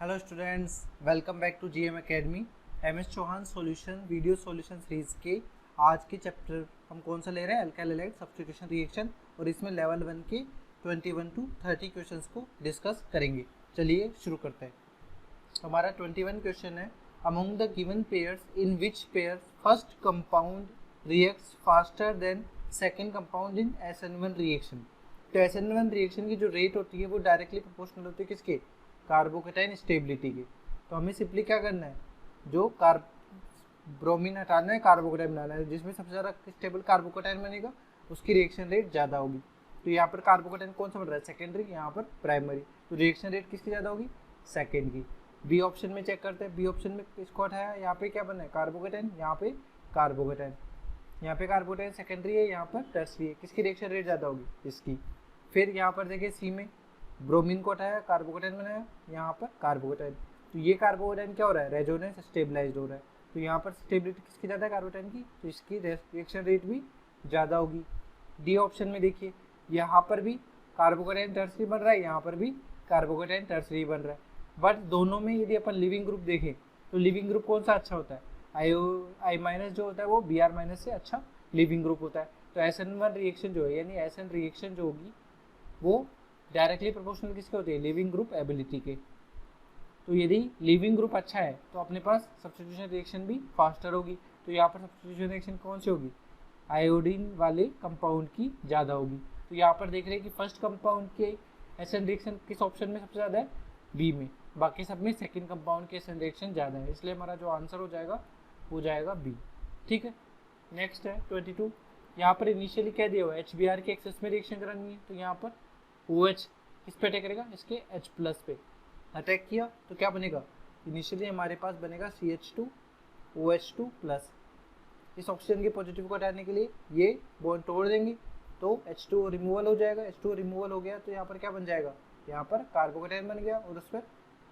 Hello students, welcome back to GM academy. MS Chauhan solution video solution series के आज के chapter हम कौन सा ले रहे हैं? अल्काइल हैलाइड सब्स्टिट्यूशन रिएक्शन, और इसमें लेवल 1 के 21 टू 30 क्वेश्चंस को डिस्कस करेंगे। चलिए शुरू करते हैं। हमारा 21 क्वेश्चन है, among the given pairs in which pair first compound reacts faster than second compound in SN1 reaction. तो SN1 रिएक्शन की जो रेट होती है वो डायरेक्टली प्रोपोर्शनल होती है किसके? कार्बोकेटाइन स्टेबिलिटी की। तो हमें सिंपली क्या करना है, जो ब्रोमीन हटाना है, कार्बोकेटाइन बनाना है, जिसमें सबसे ज़्यादा स्टेबल कार्बोकेटाइन बनेगा उसकी रिएक्शन रेट ज़्यादा होगी। तो यहाँ पर कार्बोकेटाइन कौन सा बन रहा है? सेकेंडरी, यहाँ पर प्राइमरी। तो रिएक्शन रेट किसकी ज़्यादा होगी? सेकेंड की। बी ऑप्शन में चेक करते हैं, बी ऑप्शन में किसको हटाया? यहाँ पे क्या बना है? कार्बोकेटाइन, यहाँ पे कार्बोकेटाइन, यहाँ पे कार्बोकेटाइन सेकेंडरी है, यहाँ पर टर्सरी है। किसकी रिएक्शन रेट ज़्यादा होगी? इसकी। फिर यहाँ पर देखिए सी में ब्रोमीन को हटाया, कार्बोकेटाइन बनाया, यहाँ पर कार्बोकेटाइन। तो ये कार्बोकेटाइन क्या हो रहा है? रेजोनेंस स्टेबलाइज्ड हो रहा है। तो यहाँ पर स्टेबिलिटी किसकी ज़्यादा है? कार्बोकेटाइन की। तो इसकी रिएक्शन रेट भी ज़्यादा होगी। डी ऑप्शन में देखिए, यहाँ पर भी कार्बोकेटाइन टर्सरी बन रहा है, यहाँ पर भी कार्बोकेटाइन टर्सरी बन रहा है। बट दोनों में यदि अपन लिविंग ग्रुप देखें तो लिविंग ग्रुप कौन सा अच्छा होता है? आई माइनस जो होता है वो Br माइनस से अच्छा लिविंग ग्रुप होता है। तो SN1 रिएक्शन जो है, यानी SN रिएक्शन जो होगी वो डायरेक्टली प्रोपोर्शनल किसके होती है? लिविंग ग्रुप एबिलिटी के। तो यदि लिविंग ग्रुप अच्छा है तो अपने पास सब्स्टिट्यूशन रिएक्शन भी फास्टर होगी। तो यहाँ पर सब्स्टिट्यूशन रिएक्शन कौन सी होगी? आयोडीन वाले कंपाउंड की ज़्यादा होगी। तो यहाँ पर देख रहे हैं कि फर्स्ट कंपाउंड के SN रिएक्शन किस ऑप्शन में सबसे ज़्यादा है? बी में। बाकी सब में सेकेंड कंपाउंड के SN रिएक्शन ज़्यादा है, इसलिए हमारा जो आंसर हो जाएगा वो जाएगा बी। ठीक है, नेक्स्ट है 22। यहाँ पर इनिशियली क्या दिया हुआ है? HBr के एक्सेस में रिएक्शन करानी है। तो यहाँ पर OH किस पे अटैक करेगा? इसके H प्लस पे अटैक किया तो क्या बनेगा? इनिशियली हमारे पास बनेगा CH2OH2 प्लस। इस ऑक्सीजन के पॉजिटिव को हटाने के लिए ये बॉन्ड तोड़ देंगे तो H2 रिमूवल हो जाएगा। H2 रिमूवल हो गया तो यहाँ पर क्या बन जाएगा? यहाँ पर कार्बोकेटाइन बन गया और उस पर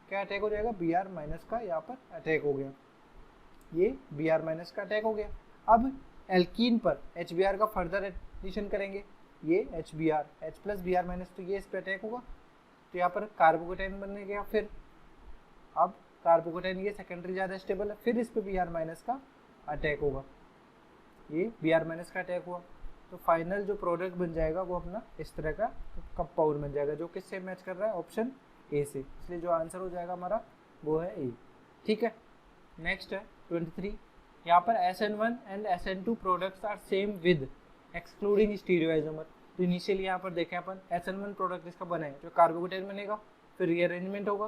क्या अटैक हो जाएगा? Br माइनस का यहाँ पर अटैक हो गया। ये Br माइनस का अटैक हो गया। अब एल्कीन पर HBr का फर्दर एडिशन करेंगे, ये HBr H plus Br minus, तो ये इस पर अटैक होगा तो यहाँ पर कार्बोकेटाइन बनने गया। फिर अब कार्बोकेटाइन ये सेकेंडरी ज़्यादा स्टेबल है, फिर इस पर Br माइनस का अटैक होगा, ये Br माइनस का अटैक हुआ। तो फाइनल जो प्रोडक्ट बन जाएगा वो अपना इस तरह का कंपाउंड बन जाएगा, जो किससे मैच कर रहा है? ऑप्शन ए से। इसलिए जो आंसर हो जाएगा हमारा वो है ए। ठीक है, नेक्स्ट है 23। यहाँ पर SN1 and SN2 products are same with excluding stereoisomer. तो इनिशियली यहाँ पर देखें अपन SN1 प्रोडक्ट इसका बना है, जो कार्बोकेटाइन बनेगा, फिर रीअरेंजमेंट होगा।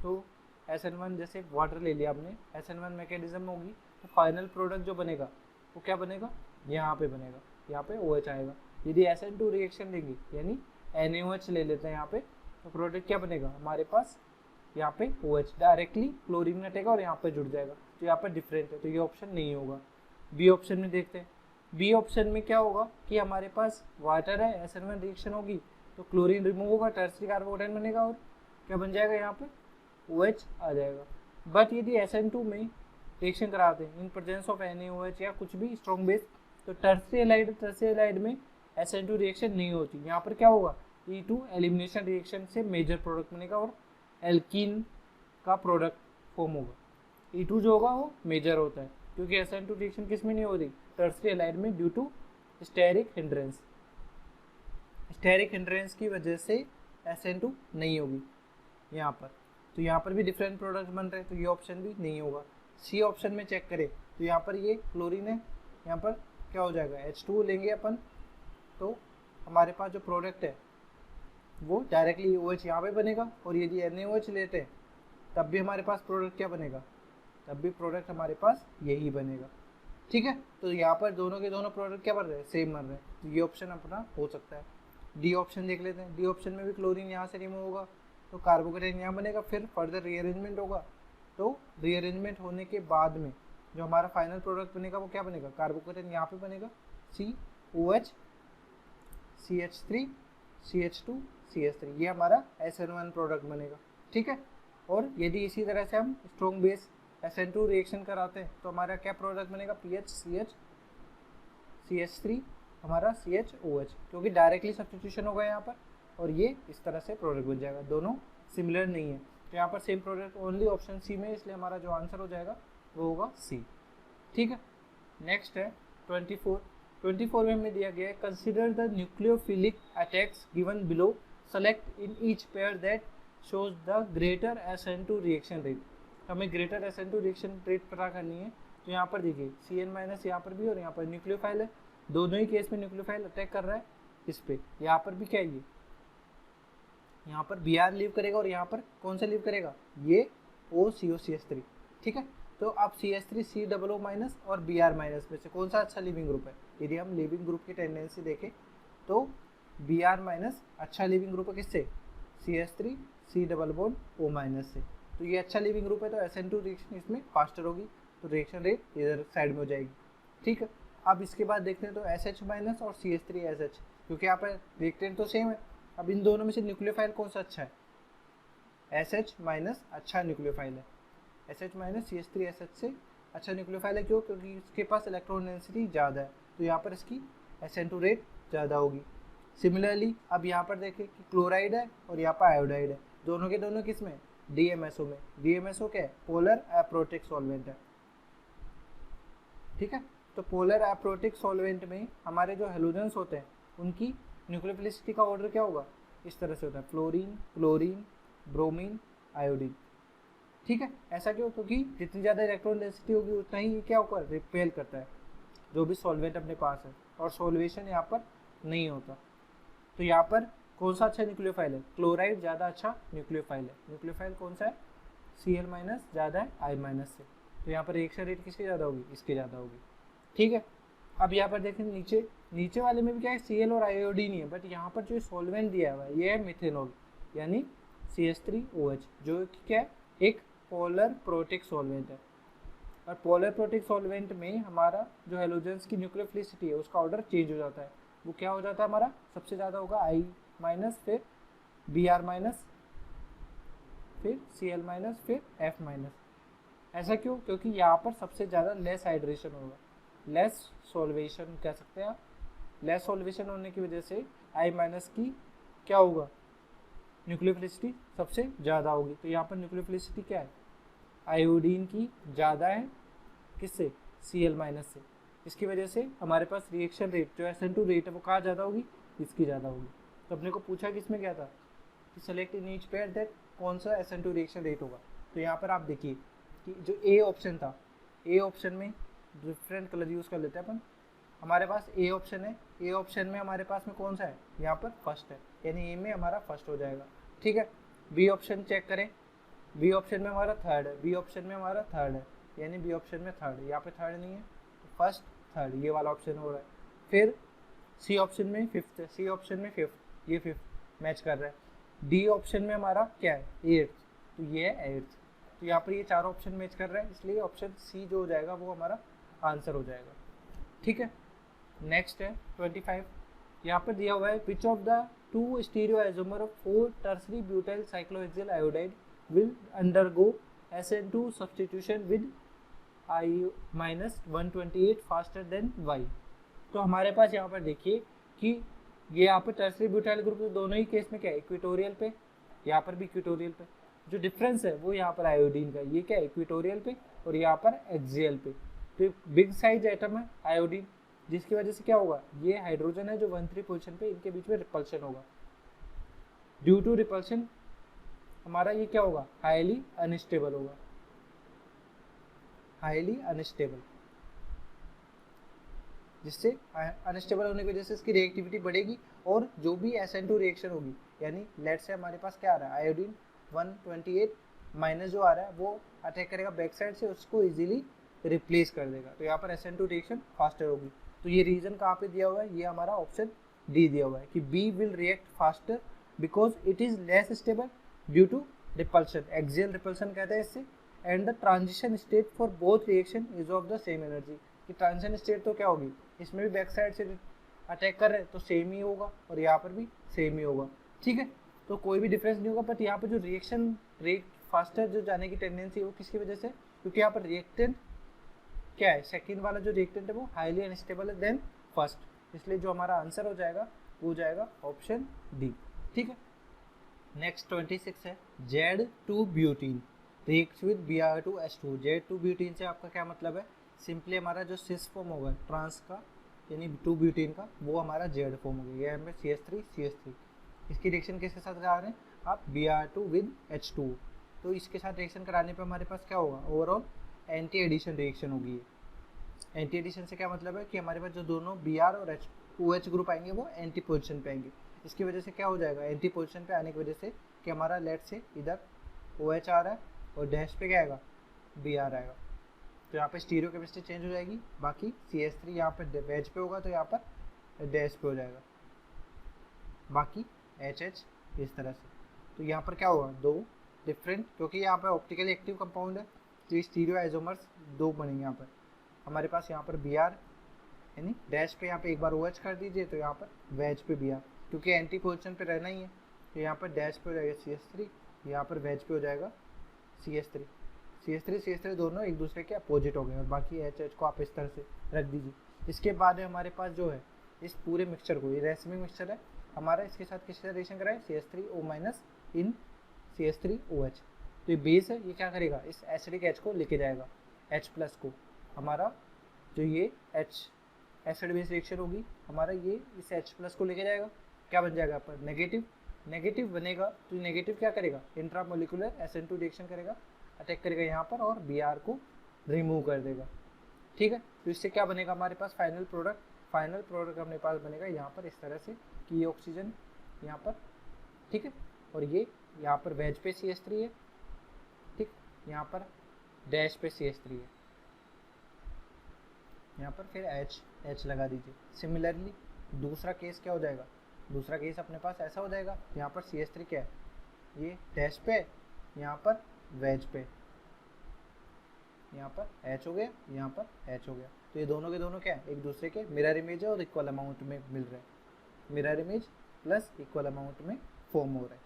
तो SN1 जैसे वाटर ले लिया आपने, SN1 मैकेनिज्म होगी, तो फाइनल प्रोडक्ट जो बनेगा वो क्या बनेगा? यहाँ पे बनेगा, यहाँ पे OH आएगा। यदि SN2 रिएक्शन देंगे यानी NaOH ले लेते हैं यहाँ पे, तो प्रोडक्ट क्या बनेगा हमारे पास? यहाँ पे OH डायरेक्टली क्लोरीन में हटेगा और यहाँ पे जुड़ जाएगा। तो यहाँ पर डिफरेंट है, तो ये ऑप्शन नहीं होगा। बी ऑप्शन में देखते हैं, बी ऑप्शन में क्या होगा कि हमारे पास वाटर है, SN1 रिएक्शन होगी तो क्लोरीन रिमूव होगा, टर्सरी कार्बोकेटाइन बनेगा और क्या बन जाएगा? यहाँ पे OH आ जाएगा। बट यदि SN2 में रिएक्शन कराते हैं इन प्रेजेंस ऑफ NaOH या कुछ भी स्ट्रॉन्ग बेस, तो टर्सरी एलाइड में SN2 रिएक्शन नहीं होती। यहाँ पर क्या होगा? E2 एलिमिनेशन रिएक्शन से मेजर प्रोडक्ट बनेगा और एल्कीन का प्रोडक्ट फॉर्म होगा। E2 जो होगा वो मेजर होता है, क्योंकि SN2 रिएक्शन किस में नहीं हो रही? टर्सरी एलाइड में, due to steric hindrance. Steric hindrance की वजह से SN2 नहीं होगी यहाँ पर। तो यहाँ पर भी डिफरेंट प्रोडक्ट बन रहे हैं, तो ये ऑप्शन भी नहीं होगा। सी ऑप्शन में चेक करें तो यहाँ पर ये क्लोरीन है, यहाँ पर क्या हो जाएगा? H2 लेंगे अपन, तो हमारे पास जो प्रोडक्ट है वो डायरेक्टली OH यहाँ पे बनेगा, और यदि NaOH लेते हैं तब भी हमारे पास प्रोडक्ट क्या बनेगा? तब भी प्रोडक्ट हमारे पास यही बनेगा। ठीक है, तो यहाँ पर दोनों के दोनों प्रोडक्ट क्या बन रहे हैं? सेम बन रहे हैं, तो ये ऑप्शन अपना हो सकता है। डी ऑप्शन देख लेते हैं, डी ऑप्शन में भी क्लोरीन यहाँ से रिमूव होगा तो कार्बोकेटाइन यहाँ बनेगा, फिर फर्दर रीअरेंजमेंट होगा, तो रीअरेंजमेंट होने के बाद में जो हमारा फाइनल प्रोडक्ट बनेगा वो क्या बनेगा? कार्बोकेटाइन यहाँ पे बनेगा, COH CH3 CH2 CH3, ये हमारा SN1 प्रोडक्ट बनेगा। ठीक है, और यदि इसी तरह से हम स्ट्रॉन्ग बेस SN2 रिएक्शन कराते हैं तो हमारा क्या प्रोडक्ट बनेगा? PH CH3 हमारा CHOH, क्योंकि डायरेक्टली सब्स्टिट्यूशन होगा यहाँ पर, और ये इस तरह से प्रोडक्ट बन जाएगा। दोनों सिमिलर नहीं है, तो यहाँ पर same product only option C में, इसलिए हमारा जो आंसर हो जाएगा वो होगा सी। ठीक है, नेक्स्ट है 24 में हमें दिया गया है consider the nucleophilic attacks given below, select in each pair that shows the greater SN2 reaction rate. हमें ग्रेटर SN2 रिएक्शन रेट पता करनी है। तो यहाँ पर देखिए CN- यहाँ पर भी और यहाँ पर न्यूक्लियोफाइल है, दोनों ही केस में न्यूक्लियोफाइल अटैक कर रहा है इस पे। यहाँ पर भी क्या है, यहाँ पर Br लीव करेगा और यहाँ पर कौन सा लीव करेगा, ये OCO-CH3। ठीक है, तो अब CH3 C+O- और Br- में से कौन सा अच्छा लिविंग ग्रुप है। यदि हम लिविंग ग्रुप की टेंडेंसी देखें तो Br- अच्छा लिविंग ग्रुप है किससे, CH3 C+O- से। तो ये अच्छा लिविंग ग्रुप है, तो SN2 रिएक्शन इसमें फास्टर होगी, तो रिएक्शन रेट इधर साइड में हो जाएगी। ठीक है, अब इसके बाद देखते हैं तो SH- और CH3SH, क्योंकि यहाँ पर रिएक्टेंट तो सेम है। अब इन दोनों में से न्यूक्लियोफाइल कौन सा अच्छा है, SH- अच्छा न्यूक्लियोफाइल है। SH- CH3SH से अच्छा न्यूक्लियोफाइल है, क्यों, क्योंकि इसके पास इलेक्ट्रॉन डेंसिटी ज़्यादा है, तो यहाँ पर इसकी SN2 रेट ज़्यादा होगी। सिमिलरली अब यहाँ पर देखें कि क्लोराइड है और यहाँ पर आयोडाइड है, दोनों के दोनों किस में, DMSO में। DMSO क्या है, पोलर एप्रोटिक सॉल्वेंट है। ठीक है, तो पोलर एप्रोटिक सॉल्वेंट में हमारे जो हेलोजेंस होते हैं उनकी न्यूक्लियोफिलिसिटी का ऑर्डर क्या होगा, इस तरह से होता है, फ्लोरीन, क्लोरीन, ब्रोमीन, आयोडीन। ठीक है, ऐसा क्यों, क्योंकि जितनी ज़्यादा इलेक्ट्रॉन डेंसिटी होगी उतना ही क्या होगा, रिपेल करता है जो भी सॉल्वेंट अपने पास है, और सॉल्वेशन यहाँ पर नहीं होता। तो यहाँ पर कौन सा अच्छा न्यूक्लियोफाइल है, क्लोराइड ज़्यादा अच्छा न्यूक्लियोफाइल है। न्यूक्लियोफाइल कौन सा है, Cl- ज़्यादा है I- से, तो यहाँ पर रिएक्शन रेट किसकी ज़्यादा होगी, इसकी ज़्यादा होगी। ठीक है, अब यहाँ पर देखें नीचे वाले में भी क्या है, Cl और आयोडीन ही है, बट यहाँ पर जो सॉल्वेंट दिया हुआ है ये है मिथेनॉल, यानी CH3OH, जो कि क्या है, एक पोलर प्रोटिक सॉल्वेंट है। और पोलर प्रोटिक सॉल्वेंट में हमारा जो हेलोजेंस की न्यूक्लियोफिलिसिटी है उसका ऑर्डर चेंज हो जाता है। वो क्या हो जाता है, हमारा सबसे ज़्यादा होगा I-, फिर Br-, फिर Cl-, फिर F-। ऐसा क्यों, क्योंकि यहाँ पर सबसे ज़्यादा लेस हाइड्रेशन होगा, लेस सॉल्वेशन कह सकते हैं आप। लेस सॉल्वेशन होने की वजह से I- की क्या होगा, न्यूक्लियोफिलिसिटी सबसे ज़्यादा होगी। तो यहाँ पर न्यूक्लियोफिलिसिटी क्या है, आयोडीन की ज़्यादा है, किससे, Cl- से। इसकी वजह से हमारे पास रिएक्शन रेट जो SN2 रेट है वो कहाँ ज़्यादा होगी, इसकी ज़्यादा होगी। तो अपने को पूछा किसमें क्या था, कि select in each pair that कौन सा SN2 रिएक्शन रेट होगा। तो यहाँ पर आप देखिए कि जो ए ऑप्शन था, ए ऑप्शन में डिफरेंट कलर यूज़ कर लेते हैं अपन। हमारे पास ए ऑप्शन है, ए ऑप्शन में हमारे पास में कौन सा है, यहाँ पर फर्स्ट है, यानी ए में हमारा फर्स्ट हो जाएगा। ठीक है, बी ऑप्शन चेक करें, बी ऑप्शन में हमारा थर्ड है, बी ऑप्शन में हमारा थर्ड है, यानी बी ऑप्शन में थर्ड है, यहाँ पे थर्ड नहीं है, फर्स्ट थर्ड ये वाला ऑप्शन हो रहा है। फिर सी ऑप्शन में फिफ्थ है, सी ऑप्शन में फिफ्थ, ये फिफ्थ मैच कर रहा है। डी ऑप्शन में हमारा क्या है, एट्थ, तो ये है एट्थ। तो यहाँ पर ये चारों ऑप्शन मैच कर रहा है, इसलिए ऑप्शन सी जो हो जाएगा वो हमारा आंसर हो जाएगा। ठीक है, नेक्स्ट है 25। यहाँ पर दिया हुआ है which of the two stereoisomer of 4 tertiary butyl cyclohexyl iodide will undergo SN2 substitution with I-128 faster than Y। तो हमारे पास यहाँ पर देखिए कि ये यहाँ पर टर्सरी ब्यूटाइल ग्रुप दोनों ही केस में क्या है, इक्वेटोरियल पे, यहाँ पर भी इक्वेटोरियल पे। जो डिफरेंस है वो यहाँ पर आयोडीन का, ये क्या है, इक्वेटोरियल पे और यहाँ पर एक्सियल पे। तो बिग साइज एटम है आयोडीन, जिसकी वजह से क्या होगा, ये हाइड्रोजन है जो 1,3 पोजिशन पे, इनके बीच में रिपल्शन होगा। ड्यू टू रिपल्शन हमारा ये क्या होगा, हाईली अनस्टेबल होगा, हाईली अनस्टेबल, जिससे अनस्टेबल होने की वजह से इसकी रिएक्टिविटी बढ़ेगी। और जो भी SN2 रिएक्शन होगी, यानी लेट से हमारे पास क्या आ रहा है, आयोडीन 128 माइनस जो आ रहा है वो अटैक करेगा बैक साइड से, उसको इजीली रिप्लेस कर देगा। तो यहाँ पर SN2 रिएक्शन फास्टर होगी। तो ये रीजन कहाँ पे दिया हुआ है, ये हमारा ऑप्शन डी दिया हुआ है कि B will react faster because it is less stable due to repulsion, axial repulsion कहते हैं इससे। And the transition state for both reaction is of the same energy, कि ट्रांजिशन स्टेट तो क्या होगी, इसमें भी बैक साइड से अटैक कर रहे हैं तो सेम ही होगा और यहाँ पर भी सेम ही होगा। ठीक है, तो कोई भी डिफरेंस नहीं होगा। बट यहाँ पर जो रिएक्शन रेट फास्टर जो जाने की टेंडेंसी है वो किसकी वजह से, क्योंकि यहाँ पर रिएक्टेंट क्या है, सेकेंड वाला जो रिएक्टेंट है वो हाईली अनस्टेबल है देन फर्स्ट, इसलिए जो हमारा आंसर हो जाएगा वो जाएगा ऑप्शन डी। ठीक है, नेक्स्ट 26 है Z2 butene react with Br2H2। Z2 butene से आपका क्या मतलब है, सिंपली हमारा जो सिस फॉर्म होगा ट्रांस का यानी 2 ब्यूटीन का, वो हमारा Z फॉर्म हो गया, हमें CH3 इसकी रिएक्शन किसके साथ करा रहे हैं आप, Br2 विद H2। तो इसके साथ रिएक्शन कराने पे हमारे पास क्या होगा, ओवरऑल एंटी एडिशन रिएक्शन होगी। एंटी एडिशन से क्या मतलब है कि हमारे पास जो दोनों Br और OH ग्रुप आएंगे वो एंटी पोजिशन पे आएंगे। इसकी वजह से क्या हो जाएगा, एंटी पोजिशन पे आने की वजह से कि हमारा लेट से इधर OH आ रहा है और डैश पे क्या आएगा, Br आएगा, तो यहाँ पे स्टीरियो केमिस्ट्री चेंज हो जाएगी। बाकी CH3 यहाँ पे वेज पे होगा तो यहाँ पर डैश पे हो जाएगा, बाकी HH इस तरह से। तो यहाँ पर क्या होगा, दो डिफरेंट, क्योंकि यहाँ पर ऑप्टिकली एक्टिव कंपाउंड है तो ये स्टीरियो आइसोमर्स दो बनेंगे। यहाँ पर हमारे पास यहाँ पर Br यानी डैश पे यहाँ पे एक बार OH कर दीजिए तो यहाँ पर वेज पे Br, क्योंकि एंटी पोजिशन पे रहना ही है तो यहाँ पर डैश पे हो जाएगा CH3, यहाँ पर वेज पे हो जाएगा CH3 दोनों एक दूसरे के अपोजिट हो गए और बाकी HH को आप इस तरह से रख दीजिए। इसके बाद में हमारे पास जो है इस पूरे मिक्सचर को, ये रेसिमिक मिक्सचर है हमारा, इसके साथ किससे रिएक्शन कराए, CH3O- इन CH3OH। तो ये बेस है, ये क्या करेगा, इस एसिडिक H को लेके जाएगा, H+ को, हमारा जो ये H एसिड बेस रिएक्शन होगी हमारा, ये इस H+ को लेके जाएगा, क्या बन जाएगा पर नेगेटिव बनेगा। तो नेगेटिव क्या करेगा, इंट्रामोलिकुलर SN2 रिएक्शन करेगा, अटैक करेगा यहाँ पर और Br को रिमूव कर देगा। ठीक है, तो इससे क्या बनेगा हमारे पास फाइनल प्रोडक्ट अपने पास बनेगा यहाँ पर इस तरह से कि ये ऑक्सीजन यहाँ पर, ठीक है, और ये यहाँ पर वेज पे CH3 है, ठीक, यहाँ पर डैश पे CH3 है, यहाँ पर फिर H लगा दीजिए। सिमिलरली दूसरा केस क्या हो जाएगा, दूसरा केस अपने पास ऐसा हो जाएगा, यहाँ पर CH3 क्या है, ये डैश पे, यहाँ पर वेज पे, यहाँ पर H हो गया, यहाँ पर H हो गया। तो ये दोनों के दोनों क्या है, एक दूसरे के मिरर इमेज है और इक्वल अमाउंट में मिल रहे हैं, mirror image plus equal amount में फॉर्म हो रहा है।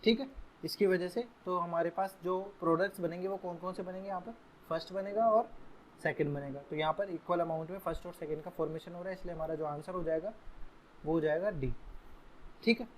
ठीक है, इसकी वजह से तो हमारे पास जो प्रोडक्ट्स बनेंगे वो कौन कौन से बनेंगे, यहाँ पर फर्स्ट बनेगा और सेकंड बनेगा। तो यहाँ पर इक्वल अमाउंट में फर्स्ट और सेकंड का फॉर्मेशन हो रहा है, इसलिए हमारा जो आंसर हो जाएगा वो हो जाएगा डी। ठीक है,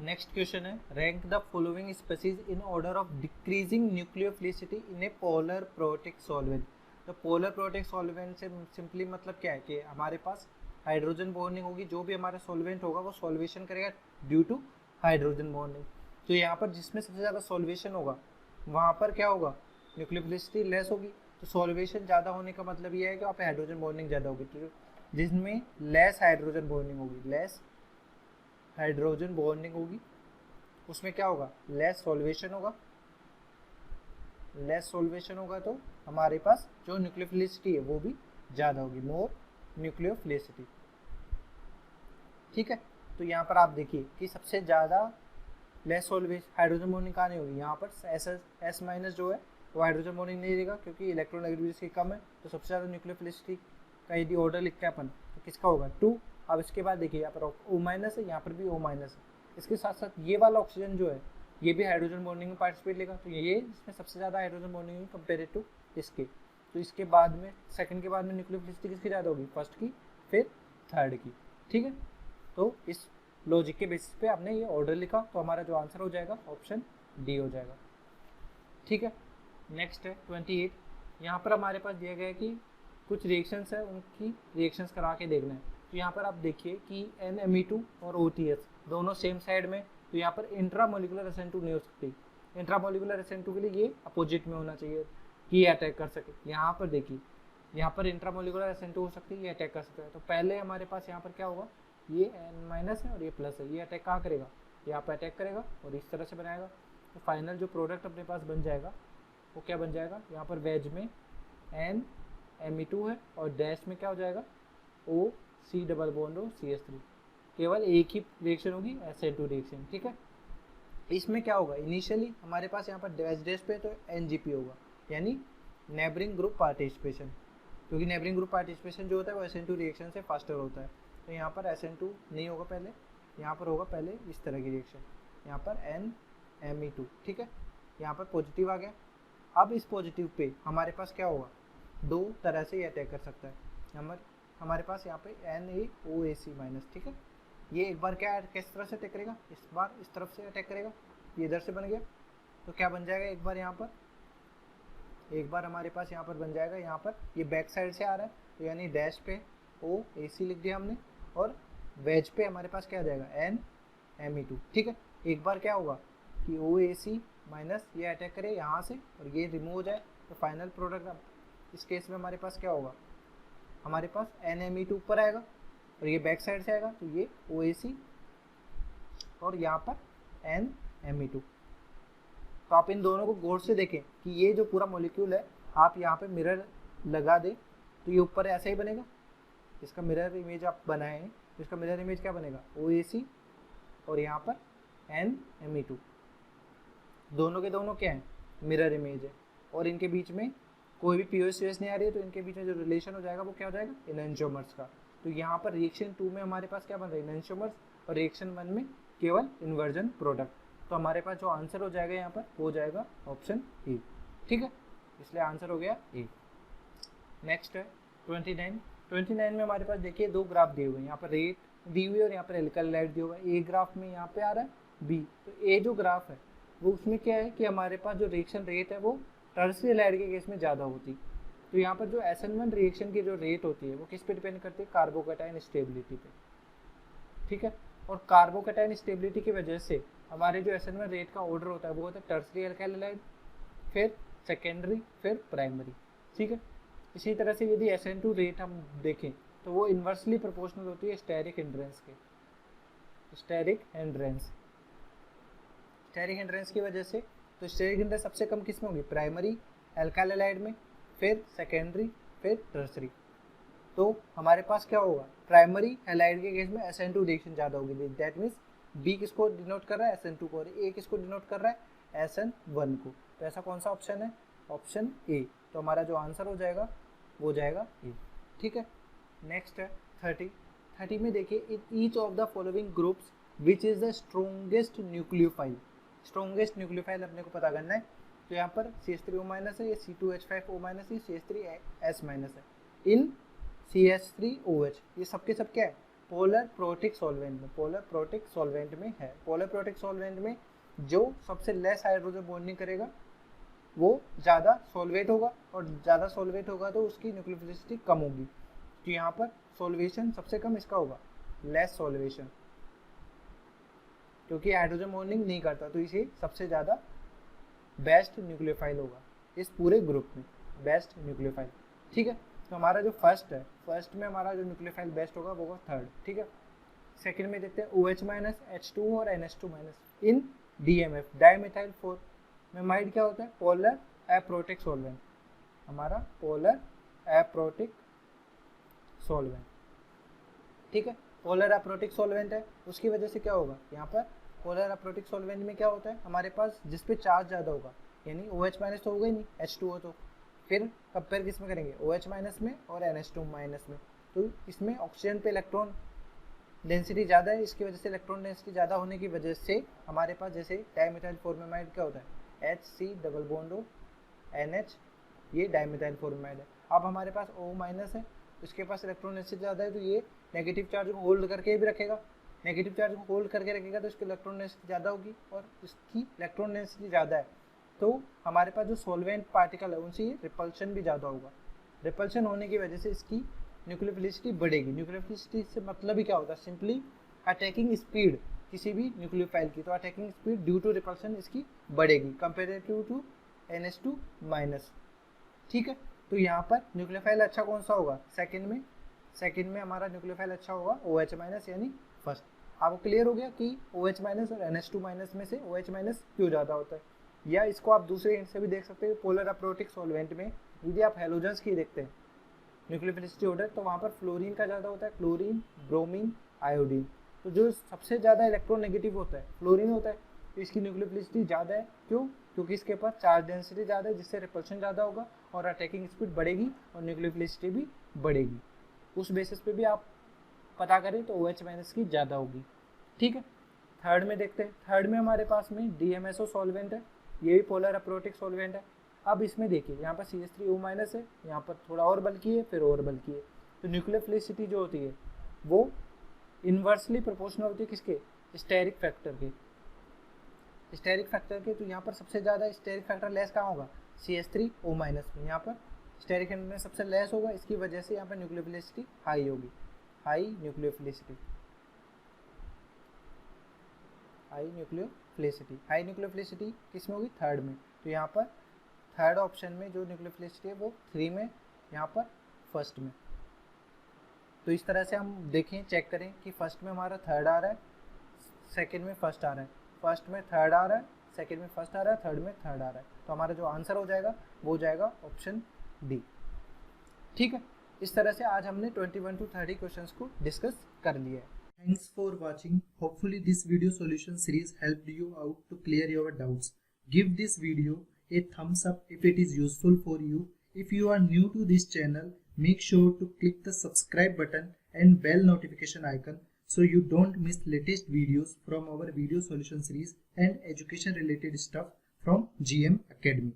नेक्स्ट क्वेश्चन है rank the following species in order of decreasing nucleophilicity in A polar protic solvent. तो पोलर प्रोटिक सॉल्वेंट से सिंपली मतलब क्या है कि हमारे पास हाइड्रोजन बॉन्डिंग होगी, जो भी हमारा सॉल्वेंट होगा वो सॉल्वेशन करेगा ड्यू टू हाइड्रोजन बॉन्डिंग। तो यहाँ पर जिसमें सबसे ज़्यादा सॉल्वेशन होगा वहाँ पर क्या होगा, न्यूक्लियोफिलिसिटी लेस होगी। तो सॉल्वेशन ज़्यादा होने का मतलब ये है कि वहाँ पे हाइड्रोजन बॉन्डिंग ज़्यादा होगी, तो जिसमें लेस हाइड्रोजन बॉन्डिंग होगी, लेस हाइड्रोजन बॉन्डिंग होगी उसमें क्या होगा, लेस सॉल्वेशन होगा। लेस सॉल्वेशन होगा तो हमारे पास जो न्यूक्लियोफिलिसिटी है वो भी ज़्यादा होगी, मोर न्यूक्लियोफिलिसिटी। ठीक है, तो यहाँ पर आप देखिए कि सबसे ज़्यादा लेस सॉल्वेशन हाइड्रोजन बॉन्डिंग कहाँ नहीं होगी, यहाँ पर S- जो है वो हाइड्रोजन बॉन्डिंग नहीं देगा क्योंकि इलेक्ट्रोनेगेटिविटी कम है। तो सबसे ज़्यादा न्यूक्लियोफिलिसिटी का यदि ऑर्डर लिखते हैं अपन तो किसका होगा, 2। अब इसके बाद देखिए यहाँ पर O- है, यहाँ पर भी O- है। इसके साथ साथ ये वाला ऑक्सीजन जो है ये भी हाइड्रोजन बॉन्डिंग में पार्टिसिपेट लेगा, तो ये इसमें सबसे ज़्यादा हाइड्रोजन बॉन्डिंग कंपेयर टू इसके। तो इसके बाद में सेकंड के बाद में न्यूक्लियोफिलिसिटी किसकी ज़्यादा होगी, फर्स्ट की फिर थर्ड की। ठीक है, तो इस लॉजिक के बेसिस पे आपने ये ऑर्डर लिखा तो हमारा जो आंसर हो जाएगा ऑप्शन डी हो जाएगा। ठीक है, नेक्स्ट है 28। यहाँ पर हमारे पास दिया गया है कि कुछ रिएक्शंस है उनकी रिएक्शंस करा के देखना है। तो यहाँ पर आप देखिए कि NMe2 और OTS दोनों सेम साइड में, तो यहाँ पर इंट्रामोलिकुलर SN2 नहीं हो सकती। इंट्रामोलिकुलर SN2 के लिए ये अपोजिट में होना चाहिए कि ये अटैक कर सके। यहाँ पर देखिए यहाँ पर इंट्रामोलिकुलर SN2 हो सकती है, ये अटैक कर सकता है। तो पहले हमारे पास यहाँ पर क्या होगा, ये N- है और ये प्लस है, ये अटैक कहाँ करेगा, यहाँ पर अटैक करेगा और इस तरह से बनाएगा। तो फाइनल जो प्रोडक्ट अपने पास बन जाएगा वो क्या बन जाएगा, यहाँ पर वेज में NMe2 है और डैश में क्या हो जाएगा OC डबल बॉन्ड हो CH3। केवल एक ही रिएक्शन होगी SN2 रिएक्शन। ठीक है, इसमें क्या होगा, इनिशियली हमारे पास यहाँ पर डैश पे तो NGP होगा यानी नेबरिंग ग्रुप पार्टिसिपेशन, क्योंकि नेबरिंग ग्रुप पार्टिसिपेशन जो होता है वो SN2 रिएक्शन से फास्टर होता है। तो यहाँ पर SN2 नहीं होगा पहले, यहाँ पर होगा पहले इस तरह की रिएक्शन, यहाँ पर NMe2। ठीक है, यहाँ पर पॉजिटिव आ गया। अब इस पॉजिटिव पे हमारे पास क्या होगा, दो तरह से ये अटैक कर सकता है। हमारे पास यहाँ पे NaOAC-। ठीक है, ये एक बार क्या किस तरह से अटैक करेगा, इस बार इस तरफ से अटैक करेगा, ये इधर से बन गया, तो क्या बन जाएगा एक बार यहाँ पर, एक बार हमारे पास यहाँ पर बन जाएगा, यहाँ पर ये बैक साइड से आ रहा है तो यानी डैश पे ओ ए सी लिख दिया हमने, और वेज पे हमारे पास क्या आ जाएगा एन एम ई टू। ठीक है, एक बार क्या होगा कि ओ ए सी माइनस ये अटैक करे यहाँ से और ये रिमूव हो जाए, तो फाइनल प्रोडक्ट इस केस में हमारे पास क्या होगा, हमारे पास एन एम ई टू ऊपर आएगा और ये बैक साइड से आएगा, तो ये ओ ए सी और यहाँ पर एन एम ई टू। तो आप इन दोनों को गौर से देखें कि ये जो पूरा मॉलिक्यूल है, आप यहाँ पे मिरर लगा दें तो ये ऊपर ऐसा ही बनेगा, इसका मिरर इमेज आप बनाए हैं तो इसका मिरर इमेज क्या बनेगा ओ ए सी और यहाँ पर एन एम ई टू, दोनों के दोनों क्या है मिरर इमेज है, और इनके बीच में कोई भी पी ओ एस नहीं आ रही है, तो इनके बीच में जो रिलेशन हो जाएगा वो क्या हो जाएगा इनएंशियोमर्स का। तो यहाँ पर रिएक्शन 2 में हमारे पास क्या बन रहा है इनएंशियोमर्स, और रिएक्शन 1 में केवल इन्वर्जन प्रोडक्ट। तो हमारे पास जो आंसर हो जाएगा यहाँ पर हो जाएगा ऑप्शन ए। ठीक है, इसलिए आंसर हो गया ए। नेक्स्ट है 29 में हमारे पास देखिए दो ग्राफ दिए हुए हैं, यहाँ पर रेट दी हुई है और यहाँ पर एल्काइल लाइट दिया हुआ है। ए ग्राफ में यहाँ पे आ रहा है बी, तो ए जो ग्राफ है वो उसमें क्या है कि हमारे पास जो रिएक्शन रेट है वो टर्शियरी लाइट के केस में ज़्यादा होती। तो यहाँ पर जो SN1 रिएक्शन की जो रेट होती है वो किस पे डिपेंड करती है, कार्बोकैटायन स्टेबिलिटी पे। ठीक है, और कार्बोकैटायन स्टेबिलिटी की वजह से हमारे जो SN1 रेट का ऑर्डर होता है वो होता है टर्शियरी अल्काइल हैलाइड, फिर सेकेंडरी, फिर प्राइमरी। ठीक है, इसी तरह से यदि SN2 रेट हम देखें तो वो इन्वर्सली प्रोपोर्शनल होती है स्टेरिक हिंड्रेंस के। स्टेरिक हिंड्रेंस की वजह से, तो स्टेरिक हिंड्रेंस सबसे कम किस में होगी, प्राइमरी अल्काइल हैलाइड में, फिर सेकेंडरी, फिर टर्शियरी। तो हमारे पास क्या होगा, प्राइमरी हैलाइड के केस में SN2 रिएक्शन ज़्यादा होगी। दैट मीन्स बी किसको डिनोट कर रहा है SN2 को, और ए किसको डिनोट कर रहा है SN1 को। तो ऐसा कौन सा ऑप्शन है, ऑप्शन ए। तो हमारा जो आंसर हो जाएगा वो जाएगा ए। ठीक है, नेक्स्ट है 30 में देखिए in each of the following groups which is the strongest nucleophile. Strongest nucleophile अपने को पता करना है, तो यहाँ पर CH3O- है, ये C2H5O-, ये CH3S- है। इन CH3OH ये सबके सब क्या है, पोलर प्रोटिक सॉल्वेंट में, पोलर प्रोटिक सॉल्वेंट में है। पोलर प्रोटिक सॉल्वेंट में जो सबसे लेस हाइड्रोजन बॉन्डिंग करेगा वो ज़्यादा सॉल्वेट होगा, और ज़्यादा सॉल्वेट होगा तो उसकी न्यूक्लियोफिलिसिटी कम होगी। तो यहाँ पर सॉल्वेशन सबसे कम इसका होगा लेस सॉल्वेशन, क्योंकि हाइड्रोजन बॉन्डिंग नहीं करता, तो इसे सबसे ज़्यादा बेस्ट न्यूक्लियोफाइल होगा इस पूरे ग्रुप में, बेस्ट न्यूक्लियोफाइल। ठीक है, तो हमारा जो फर्स्ट है, फर्स्ट में हमारा जो न्यूक्लियोफाइल बेस्ट होगा वो होगा थर्ड। ठीक है, सेकंड में देखते हैं OH- H2 और NH2- इन DMF, डाइमेथाइल फॉर्मेमाइड क्या होता है, पोलर एप्रोटिक सॉल्वेंट, हमारा पोलर एप्रोटिक सॉल्वेंट। ठीक है, पोलर एप्रोटिक सॉल्वेंट है, उसकी वजह से क्या होगा, यहाँ पर पोलर एप्रोटिक सॉल्वेंट में क्या होता है हमारे पास, जिस पे चार्ज ज़्यादा होगा, यानी OH- तो होगा ही नहीं, H2O, तो फिर कंपेयर किस में करेंगे, OH- में और NH2- में। तो इसमें ऑक्सीजन पे इलेक्ट्रॉन डेंसिटी ज़्यादा है, इसकी वजह से इलेक्ट्रॉन डेंसिटी ज़्यादा होने की वजह से हमारे पास जैसे डाइमेथाइल फॉर्मेमाइड क्या होता है, HC double bond O NH, ये डाइमेथाइल फॉर्मेमाइड है। अब हमारे पास O- है, इसके पास इलेक्ट्रॉन डेंसिटी ज़्यादा है, तो ये नेगेटिव चार्ज को होल्ड करके भी रखेगा, नेगेटिव चार्ज को होल्ड करके रखेगा तो इसकी इलेक्ट्रॉन डेंसिटी ज़्यादा होगी, और इसकी इलेक्ट्रॉन डेंसिटी ज़्यादा है तो हमारे पास जो सॉल्वेंट पार्टिकल है उनसे रिपल्शन भी ज़्यादा होगा। रिपल्शन होने की वजह से इसकी न्यूक्लियोफिलिसिटी बढ़ेगी। न्यूक्लियोफिलिसिटी से मतलब ही क्या होता है, सिंपली अटैकिंग स्पीड किसी भी न्यूक्लियोफाइल की, तो attacking speed due to repulsion इसकी बढ़ेगी कंपेरेटिव टू NH2-। ठीक है, तो यहाँ पर न्यूक्लियोफाइल अच्छा कौन सा होगा, सेकंड में हमारा न्यूक्लियोफाइल अच्छा होगा OH- यानी फर्स्ट। आपको क्लियर हो गया कि OH- और NH2- में से OH- क्यों ज़्यादा होता है, या इसको आप दूसरे एंड से भी देख सकते हैं। पोलर एप्रोटिक सॉल्वेंट में यदि आप हेलोजन्स की देखते हैं न्यूक्लियोफिलिसिटी ऑर्डर, तो वहाँ पर फ्लोरीन का ज़्यादा होता है, क्लोरीन, ब्रोमीन, आयोडीन। तो जो सबसे ज़्यादा इलेक्ट्रॉन नेगेटिव होता है फ्लोरीन होता है, तो इसकी न्यूक्लियोफिलिसिटी ज़्यादा है। क्यों, क्योंकि इसके पास चार्ज डेंसिटी ज़्यादा है, जिससे रिपल्शन ज़्यादा होगा और अटैकिंग स्पीड बढ़ेगी और न्यूक्लियोफिलिसिटी भी बढ़ेगी। उस बेसिस पे भी आप पता करें तो OH- की ज़्यादा होगी। ठीक है, थर्ड में देखते हैं। थर्ड में हमारे पास में DMSO सॉल्वेंट है, ये भी पोलर एप्रोटिक सॉल्वेंट है। अब इसमें देखिए यहाँ पर CH3O- है, यहाँ पर थोड़ा और बल्कि है, फिर और बल्कि है, तो न्यूक्लियोफिलिसिटी जो होती है वो इन्वर्सली प्रोपोर्शनल होती है किसके, स्टेरिक फैक्टर के, स्टेरिक फैक्टर के। तो यहाँ पर सबसे ज़्यादा स्टेरिक फैक्टर लेस कहाँ होगा, CH3O- में। यहाँ पर स्टेरिक में सबसे लेस होगा, इसकी वजह से यहाँ पर न्यूक्लियोफिलिसिटी हाई होगी, हाई न्यूक्लियोफिलिसिटी, हाई न्यूक्लियोफिलिसिटी किस में होगी, थर्ड में। तो यहाँ पर थर्ड ऑप्शन में जो न्यूक्लियोफिलिसिटी है वो 3 में, यहाँ पर फर्स्ट में। तो इस तरह से हम देखें, चेक करें कि फर्स्ट में हमारा थर्ड आ रहा है, सेकंड में फर्स्ट आ रहा है, फर्स्ट में थर्ड आ रहा है, सेकंड में फर्स्ट आ रहा है, थर्ड में थर्ड आ रहा है। तो हमारा जो आंसर हो जाएगा वो हो जाएगा ऑप्शन डी। ठीक है, इस तरह से आज हमने 21 to 30 क्वेश्चंस को डिस्कस कर लिया है। Thanks for watching. Hopefully this video solution series helped you out to clear your doubts. Give this video a thumbs up if it is useful for you. If you are new to this channel, make sure to click the subscribe button and bell notification icon so you don't miss latest videos from our video solution series and education related stuff from GM Academy.